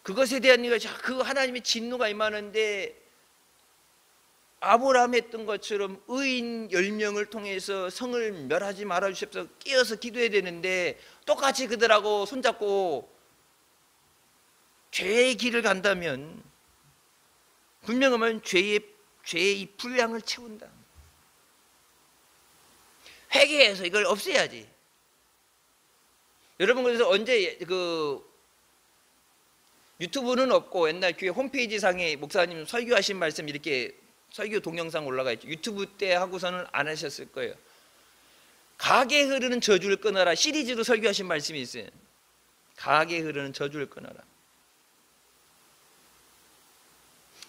그것에 대한 그 하나님의 진노가 임하는데, 아브라함 했던 것처럼 의인 10명을 통해서 성을 멸하지 말아주십시오 끼어서 기도해야 되는데 똑같이 그들하고 손잡고 죄의 길을 간다면 분명하면 죄의 이 분량을 채운다. 회개해서 이걸 없애야지. 여러분 그래서 언제 유튜브는 없고 옛날 교회 홈페이지 상에 목사님 설교하신 말씀 이렇게 설교 동영상 올라가 있죠. 유튜브 때 하고서는 안 하셨을 거예요. 강하게 흐르는 저주를 끊어라 시리즈로 설교하신 말씀이 있어요. 강하게 흐르는 저주를 끊어라.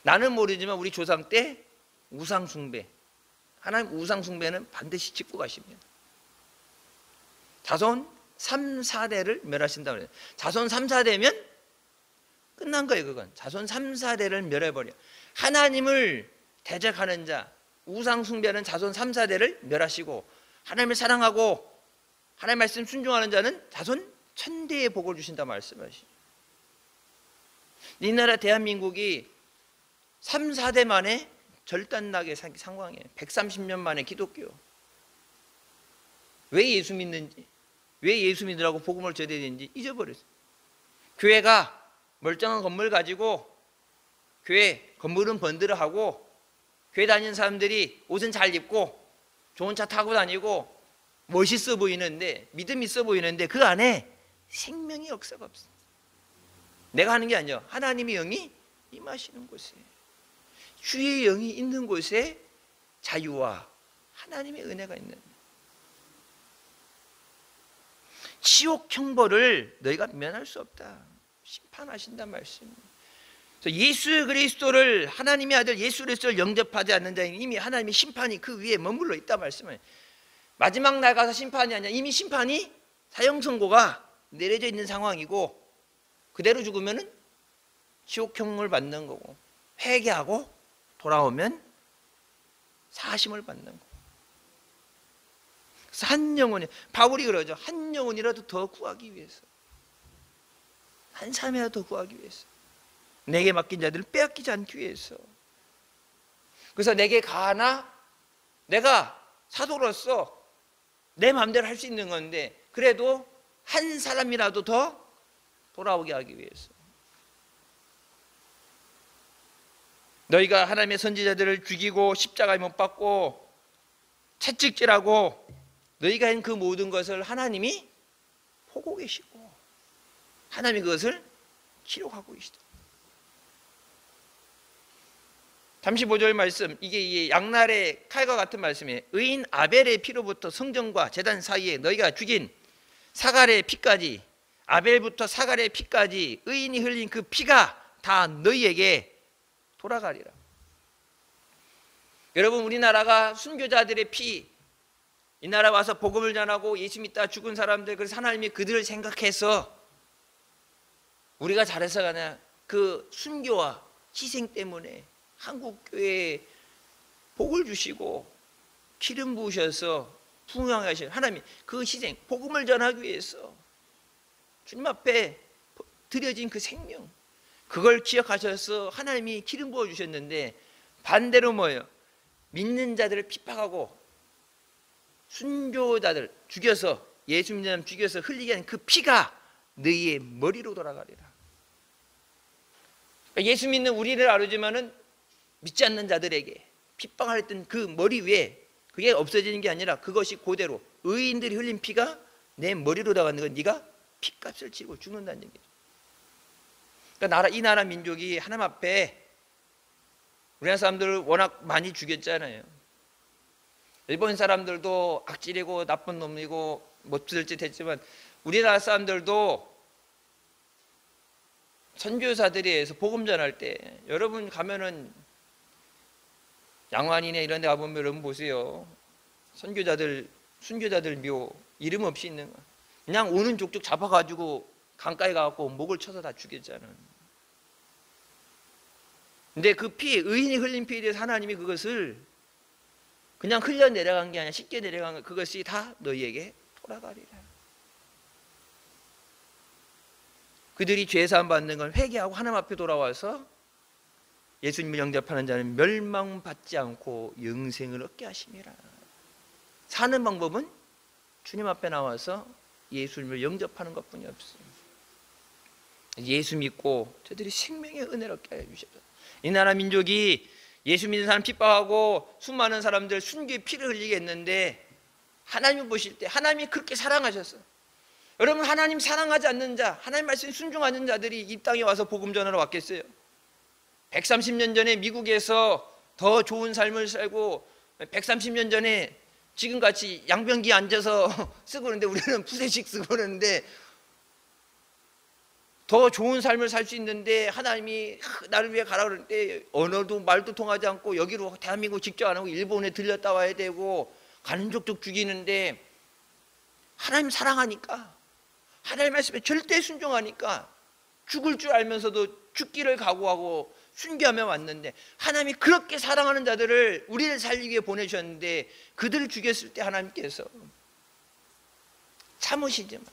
나는 모르지만 우리 조상 때 우상숭배, 하나님 우상숭배는 반드시 짚고 가십니다. 자손 3, 4대를 멸하신다고 해요. 자손 3, 4대면 끝난 거예요. 그건 자손 3, 4대를 멸해버려. 하나님을 대적하는 자, 우상숭배하는 자손 3, 4대를 멸하시고 하나님을 사랑하고 하나님 말씀 순종하는 자는 자손 1000대의 복을 주신다 말씀하시죠. 이 나라 대한민국이 3, 4대 만에 절단나게 상황이에요. 130년 만에 기독교. 왜 예수 믿는지, 왜 예수 믿으라고 복음을 전해야 되는지 잊어버렸어요. 교회가 멀쩡한 건물 가지고 교회 건물은 번들어하고 교회 다니는 사람들이 옷은 잘 입고 좋은 차 타고 다니고 멋있어 보이는데, 믿음 있어 보이는데 그 안에 생명의 역사가 없어요. 내가 하는 게 아니에요. 하나님의 영이 임하시는 곳에, 주의 영이 있는 곳에 자유와 하나님의 은혜가 있는, 지옥 형벌을 너희가 면할 수 없다. 심판하신단 말씀입니다. 예수 그리스도를, 하나님의 아들 예수 그리스도를 영접하지 않는 자는 이미 하나님의 심판이 그 위에 머물러 있다 말씀을. 마지막 날 가서 심판이 아니야. 이미 심판이 사형 선고가 내려져 있는 상황이고 그대로 죽으면 지옥형을 받는 거고, 회개하고 돌아오면 사심을 받는 거고. 그래서 한 영혼이, 바울이 그러죠. 한 영혼이라도 더 구하기 위해서, 한 사람이라도 더 구하기 위해서, 내게 맡긴 자들을 빼앗기지 않기 위해서. 그래서 내게 가하나 내가 사도로서 내 마음대로 할 수 있는 건데 그래도 한 사람이라도 더 돌아오게 하기 위해서. 너희가 하나님의 선지자들을 죽이고 십자가에 못 박고 채찍질하고 너희가 한 그 모든 것을 하나님이 보고 계시고 하나님이 그것을 기록하고 계시다. 35절 말씀, 이게 양날의 칼과 같은 말씀이에요. 의인 아벨의 피로부터 성전과 제단 사이에 너희가 죽인 사갈의 피까지, 아벨부터 사갈의 피까지 의인이 흘린 그 피가 다 너희에게 돌아가리라. 여러분, 우리나라가 순교자들의 피, 이 나라 와서 복음을 전하고 예수 믿다 죽은 사람들, 그래서 하나님이 그들을 생각해서 우리가 잘해서가 아니라 그 순교와 희생 때문에 한국 교회에 복을 주시고 기름 부으셔서 풍성하게 하신 하나님, 그 희생, 복음을 전하기 위해서 주님 앞에 드려진 그 생명, 그걸 기억하셔서 하나님이 기름 부어 주셨는데, 반대로 뭐예요? 믿는 자들을 핍박하고 순교자들 죽여서, 예수 믿는 사람 죽여서 흘리게 하는 그 피가 너희의 머리로 돌아가리라. 그러니까 예수 믿는 우리를 아르지만은 믿지 않는 자들에게 핍박을 했던 그 머리 위에 그게 없어지는 게 아니라 그것이 그대로 의인들이 흘린 피가 내 머리로 나가는 건 네가 피값을 치고 죽는다는 얘기죠. 그러니까 이 나라 민족이 하나님 앞에, 우리나라 사람들을 워낙 많이 죽였잖아요. 일본 사람들도 악질이고 나쁜 놈이고 못쓸 짓 했지만 우리나라 사람들도 선교사들에 의해서 복음 전할 때, 여러분 가면은 양환이나 이런 데 가보면 여러분 보세요. 선교자들, 순교자들 묘 이름 없이 있는 거, 그냥 오는 족족 잡아가지고 강가에 가갖고 목을 쳐서 다 죽였잖아. 근데 그 피, 의인이 흘린 피에 대해서 하나님이 그것을 그냥 흘려 내려간 게 아니라 쉽게 내려간 거, 그것이 다 너희에게 돌아가리라. 그들이 죄사함 받는 걸 회개하고 하나님 앞에 돌아와서 예수님을 영접하는 자는 멸망받지 않고 영생을 얻게 하심이라. 사는 방법은 주님 앞에 나와서 예수님을 영접하는 것뿐이 없어요. 예수 믿고 저들이 생명의 은혜를 얻게 하여 주십시오. 이 나라 민족이 예수 믿는 사람 핍박하고 수많은 사람들 순교의 피를 흘리게 했는데, 하나님을 보실 때 하나님이 그렇게 사랑하셨어. 여러분, 하나님 사랑하지 않는 자, 하나님 말씀에 순종하는 자들이 이 땅에 와서 복음 전하러 왔겠어요? 130년 전에 미국에서 더 좋은 삶을 살고 130년 전에 지금같이 양변기에 앉아서 쓰고 그러는데, 우리는 푸세식 쓰고 그러는데 더 좋은 삶을 살 수 있는데 하나님이 나를 위해 가라 그럴 때 언어도 말도 통하지 않고 여기로 대한민국 직접 안 하고 일본에 들렸다 와야 되고 가는 족족 죽이는데, 하나님 사랑하니까, 하나님 말씀에 절대 순종하니까 죽을 줄 알면서도 죽기를 각오하고 순교하며 왔는데, 하나님이 그렇게 사랑하는 자들을 우리를 살리기 위해 보내주셨는데, 그들을 죽였을 때 하나님께서 참으시지만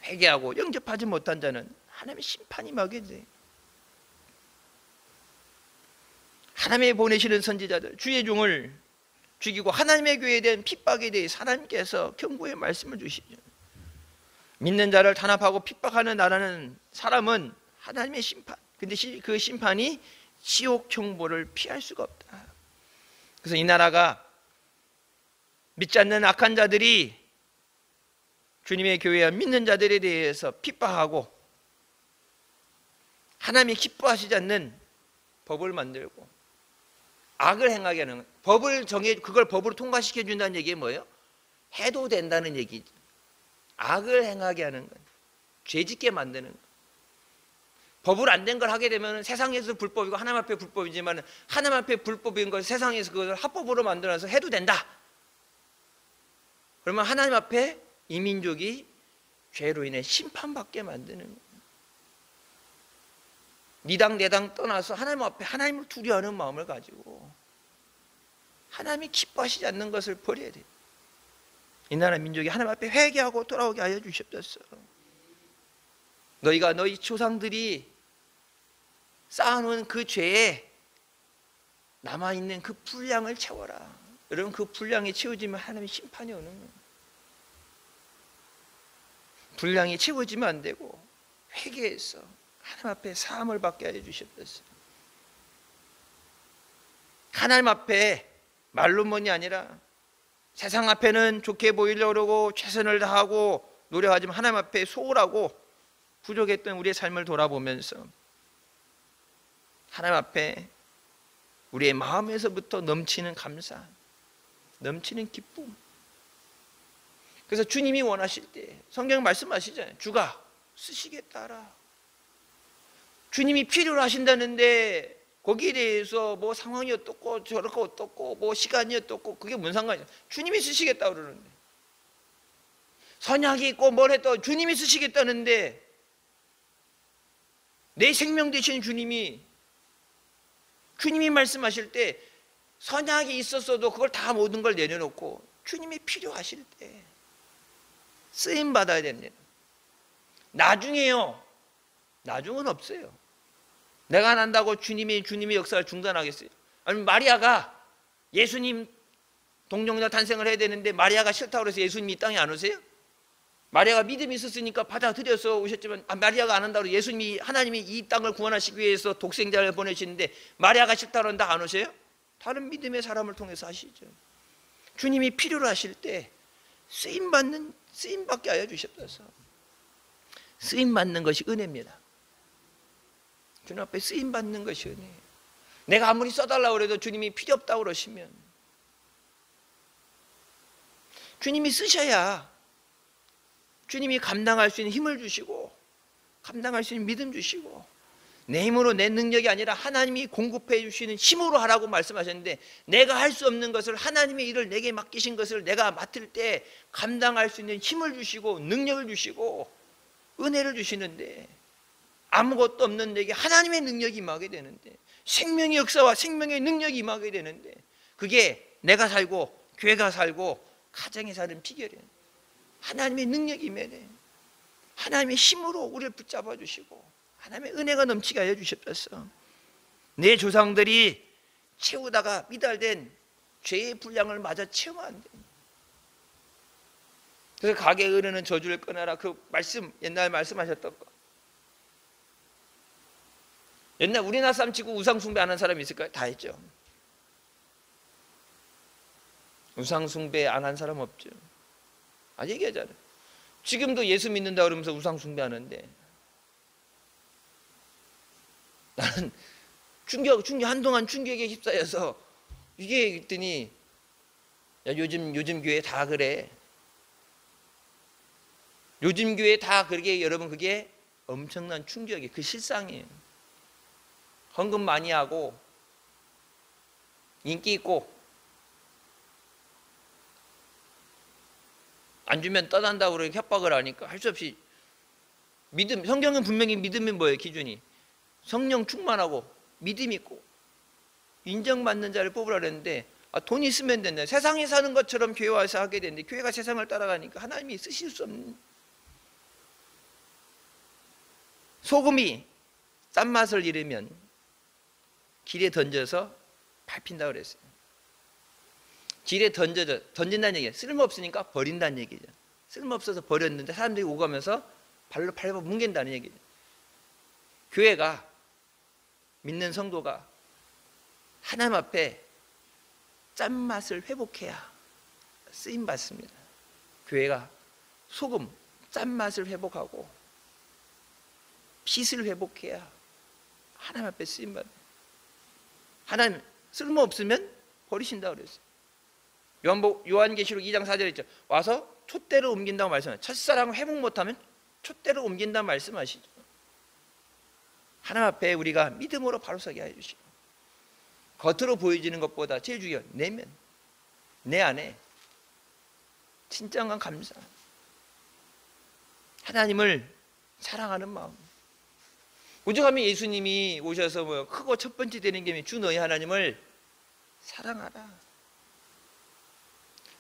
회개하고 영접하지 못한 자는 하나님의 심판이 임하게 돼. 하나님이 보내시는 선지자들, 주의 종을 죽이고 하나님의 교회에 대한 핍박에 대해 하나님께서 경고의 말씀을 주시죠. 믿는 자를 탄압하고 핍박하는 나라는 사람은 하나님의 심판, 근데 그 심판이 지옥 형벌을 피할 수가 없다. 그래서 이 나라가 믿지 않는 악한 자들이 주님의 교회와 믿는 자들에 대해서 핍박하고 하나님이 기뻐하시지 않는 법을 만들고 악을 행하게 하는, 법을 정해, 그걸 법으로 통과시켜 준다는 얘기가 뭐예요? 해도 된다는 얘기죠. 악을 행하게 하는 것, 죄짓게 만드는 것. 법을 안 된 걸 하게 되면 세상에서 불법이고 하나님 앞에 불법이지만, 하나님 앞에 불법인 걸 세상에서 그것을 합법으로 만들어서 해도 된다. 그러면 하나님 앞에 이 민족이 죄로 인해 심판받게 만드는 거예요. 니당 내당 떠나서 하나님 앞에 하나님을 두려워하는 마음을 가지고 하나님이 기뻐하시지 않는 것을 버려야 돼요. 이 나라 민족이 하나님 앞에 회개하고 돌아오게 하여 주시옵소서. 너희가 너희 조상들이 쌓아놓은 그 죄에 남아있는 그 분량을 채워라. 여러분, 그 분량이 채워지면 하나님의 심판이 오는 거예요. 분량이 채워지면 안 되고 회개해서 하나님 앞에 사함을 받게 하여 주시옵소서. 하나님 앞에 말로만이 아니라 세상 앞에는 좋게 보이려고 그러고 최선을 다하고 노력하지만 하나님 앞에 소홀하고 부족했던 우리의 삶을 돌아보면서 하나님 앞에 우리의 마음에서부터 넘치는 감사, 넘치는 기쁨. 그래서 주님이 원하실 때 성경 말씀하시잖아요. 주가 쓰시겠다 하라. 주님이 필요로 하신다는데 거기에 대해서 뭐 상황이 어떻고 저렇고 어떻고 뭐 시간이 어떻고 그게 뭔 상관이야. 주님이 쓰시겠다 그러는데, 선약이 있고 뭘 해도 주님이 쓰시겠다는데 내 생명 되신 주님이 말씀하실 때 선약이 있었어도 그걸 다 모든 걸 내려놓고 주님이 필요하실 때 쓰임 받아야 됩니다. 나중에요. 나중은 없어요. 내가 안 한다고 주님의 역사를 중단하겠어요? 아니면 마리아가 예수님 동정녀 탄생을 해야 되는데 마리아가 싫다고 해서 예수님이 이 땅에 안 오세요? 마리아가 믿음이 있었으니까 받아들여서 오셨지만 마리아가 안 한다고 하나님이 이 땅을 구원하시기 위해서 독생자를 보내시는데 마리아가 싫다고 한다 안 오세요? 다른 믿음의 사람을 통해서 하시죠. 주님이 필요로 하실 때 쓰임받게 하여 주셨어서 쓰임받는 것이 은혜입니다. 주님 앞에 쓰임받는 것이 은혜예요. 내가 아무리 써달라고 해도 주님이 필요 없다고 그러시면 주님이 쓰셔야 주님이 감당할 수 있는 힘을 주시고 감당할 수 있는 믿음 주시고 내 힘으로 내 능력이 아니라 하나님이 공급해 주시는 힘으로 하라고 말씀하셨는데 내가 할 수 없는 것을 하나님의 일을 내게 맡기신 것을 내가 맡을 때 감당할 수 있는 힘을 주시고 능력을 주시고 은혜를 주시는데 아무것도 없는 내게 하나님의 능력이 임하게 되는데 생명의 역사와 생명의 능력이 임하게 되는데 그게 내가 살고 교회가 살고 가정에 사는 비결이에요. 하나님의 능력이 임해야 돼. 하나님의 힘으로 우리를 붙잡아 주시고 하나님의 은혜가 넘치게 하여 주셨어. 내 조상들이 채우다가 미달된 죄의 분량을 마저 채우면 안 돼. 그래서 가게에 흐르는 저주를 끊어라. 그 말씀 옛날 말씀하셨던 거. 옛날 우리나라 사람 치고 우상 숭배하는 사람이 있을까요? 다 했죠. 우상 숭배 안 한 사람 없죠. 얘기하잖아요. 지금도 예수 믿는다 그러면서 우상 숭배하는데 나는 한동안 충격에 휩싸여서 이게 그랬더니 야, 요즘 교회 다 그래. 요즘 교회 다 그러게. 여러분 그게 엄청난 충격이에요. 그 실상이에요. 헌금 많이 하고 인기 있고 안 주면 떠난다고 그렇게 협박을 하니까 할 수 없이 믿음, 성경은 분명히 믿음이 뭐예요? 기준이 성령 충만하고 믿음 있고 인정받는 자를 뽑으라 그랬는데 돈 있으면 된다. 세상에 사는 것처럼 교회 와서 하게 되는데 교회가 세상을 따라가니까 하나님이 쓰실 수 없는 소금이 짠맛을 잃으면 길에 던져서 밟힌다고 그랬어요. 길에 던진다는 얘기예요. 쓸모없으니까 버린다는 얘기죠. 쓸모없어서 버렸는데 사람들이 오가면서 발로 밟아 뭉갠다는 얘기죠. 교회가 믿는 성도가 하나님 앞에 짠맛을 회복해야 쓰임받습니다. 교회가 소금, 짠맛을 회복하고 빛을 회복해야 하나님 앞에 쓰임받아요. 하나님 쓸모없으면 버리신다고 그랬어요. 요한계시록 2장 4절에 있죠. 와서 촛대로 옮긴다고 말씀하시죠. 첫사랑을 회복 못하면 촛대로 옮긴다고 말씀하시죠. 하나님 앞에 우리가 믿음으로 바로 서게 해주시고 겉으로 보여지는 것보다 제일 중요한 내면 내 안에 진정한 감사 하나님을 사랑하는 마음 오죽하면 예수님이 오셔서 크고 첫 번째 되는 게 주 너희 하나님을 사랑하라.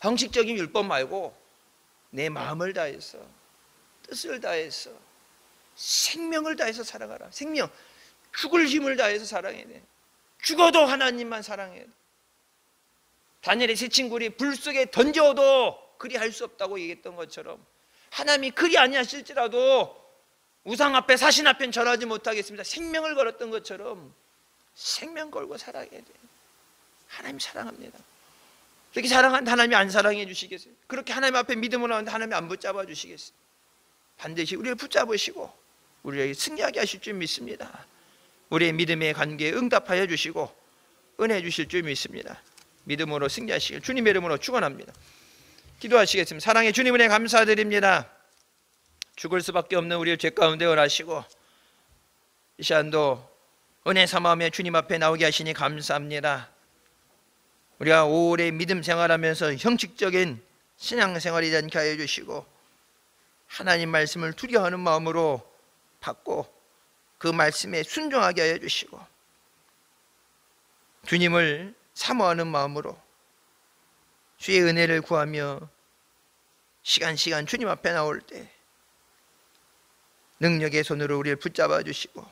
형식적인 율법 말고 내 마음을 다해서 뜻을 다해서 생명을 다해서 사랑하라. 생명, 죽을 힘을 다해서 사랑해야 돼. 죽어도 하나님만 사랑해야 돼. 다니엘의 세 친구들이 불 속에 던져도 그리 할 수 없다고 얘기했던 것처럼 하나님이 그리 아니하실지라도 우상 앞에 사신 앞엔 절하지 못하겠습니다. 생명을 걸었던 것처럼 생명 걸고 살아야 돼. 하나님 사랑합니다. 그렇게 사랑하는데 하나님이 안 사랑해 주시겠어요? 그렇게 하나님 앞에 믿음으로 나오는데 하나님이 안 붙잡아 주시겠어요? 반드시 우리를 붙잡으시고 우리에게 승리하게 하실 줄 믿습니다. 우리의 믿음의 관계에 응답하여 주시고 은혜 주실 줄 믿습니다. 믿음으로 승리하시길 주님의 이름으로 축원합니다. 기도하시겠습니다. 사랑의 주님 은혜 감사드립니다. 죽을 수밖에 없는 우리를 죄 가운데 원하시고 이 시간도 은혜 삼아하며 주님 앞에 나오게 하시니 감사합니다. 우리가 오래 믿음 생활하면서 형식적인 신앙생활이 않게 하여 주시고 하나님 말씀을 두려워하는 마음으로 받고 그 말씀에 순종하게 하여 주시고 주님을 사모하는 마음으로 주의 은혜를 구하며 시간 주님 앞에 나올 때 능력의 손으로 우리를 붙잡아 주시고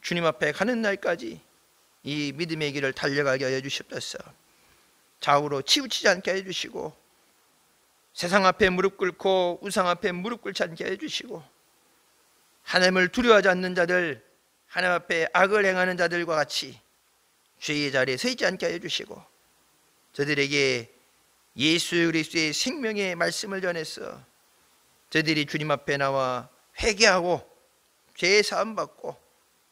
주님 앞에 가는 날까지 이 믿음의 길을 달려가게 하여 주시옵소서. 좌우로 치우치지 않게 해 주시고 세상 앞에 무릎 꿇고 우상 앞에 무릎 꿇지 않게 해 주시고 하나님을 두려워하지 않는 자들, 하나님 앞에 악을 행하는 자들과 같이 죄의 자리에 서 있지 않게 해 주시고 저들에게 예수 그리스도의 생명의 말씀을 전해서 저들이 주님 앞에 나와 회개하고 죄의 사함 받고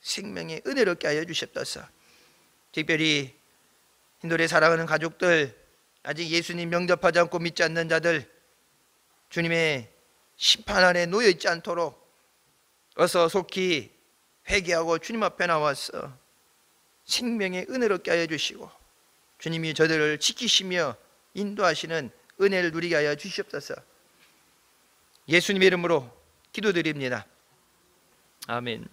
생명의 은혜를 얻게 하여 주시옵소서. 특별히 인도를 사랑하는 가족들, 아직 예수님 영접하지 않고 믿지 않는 자들, 주님의 심판 아래 놓여 있지 않도록 어서 속히 회개하고 주님 앞에 나와서 생명의 은혜를 얻게 하여 주시고 주님이 저들을 지키시며 인도하시는 은혜를 누리게 하여 주시옵소서. 예수님의 이름으로 기도드립니다. 아멘.